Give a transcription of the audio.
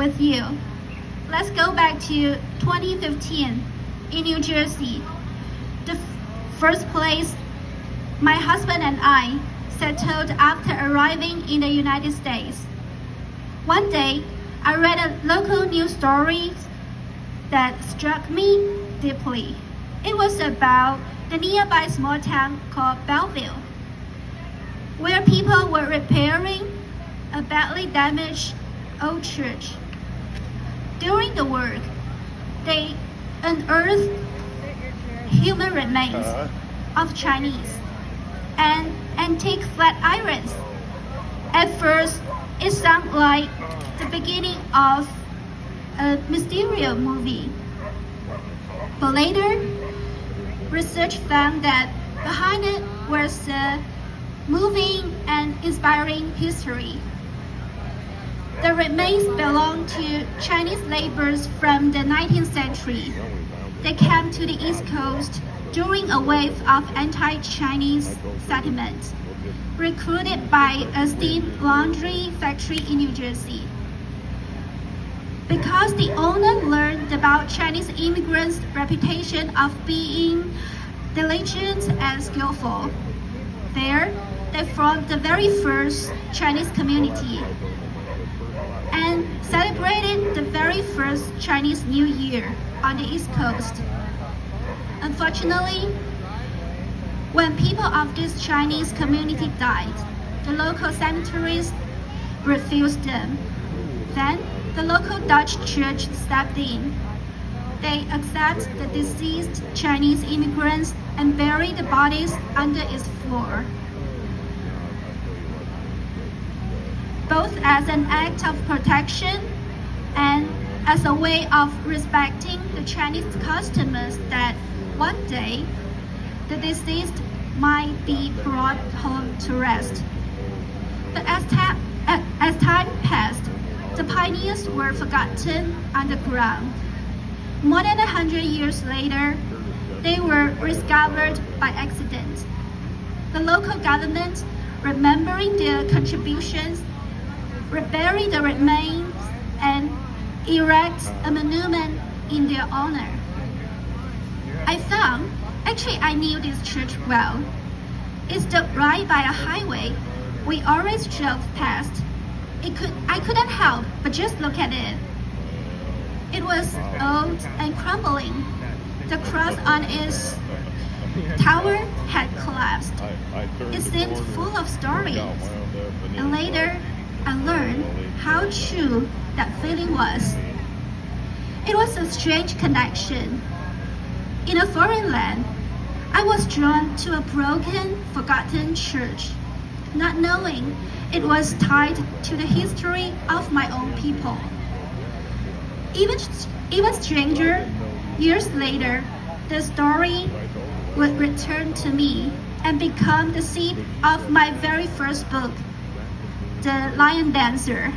with you. Let's go back to 2015 in New Jersey, the first place my husband and I settled after arriving in the United States. One day, I read a local news story that struck me deeply. It was about the nearby small town called Belleville, where people were repairing a badly damaged old church. During the work, they unearthed human remains of Chinese and antique flat irons. At first, it sounded like the beginning of a mysterious movie. But later, research found that behind it was a moving and inspiring history. The remains belong to Chinese laborers from the 19th century. They came to the East Coast during a wave of anti-Chinese settlements, recruited by a steam laundry factory in New Jersey. Because the owner learned about Chinese immigrants' reputation of being diligent and skillful, there they formed the very first Chinese community and celebrated the very first Chinese New Year on the East Coast. Unfortunately, when people of this Chinese community died, the local cemeteries refused them. Then, the local Dutch church stepped in. They accepted the deceased Chinese immigrants and buried the bodies under its floor. Both as an act of protection and as a way of respecting the Chinese customers that one day the deceased might be brought home to rest. But as time passed, the pioneers were forgotten underground. More than 100 years later, they were rediscovered by accident. The local government, remembering their contributions, reburied the remains and erect a monument in their honor. I knew this church well. It stood right by a highway we always drove past. I couldn't help but just look at it. It was old and crumbling. The cross on its tower had collapsed. It seemed full of stories. And later, I learned how true that feeling was. It was a strange connection. In a foreign land, I was drawn to a broken, forgotten church, not knowing it was tied to the history of my own people. Even stranger, years later, the story would return to me and become the seed of my very first book, The Lion Dancer.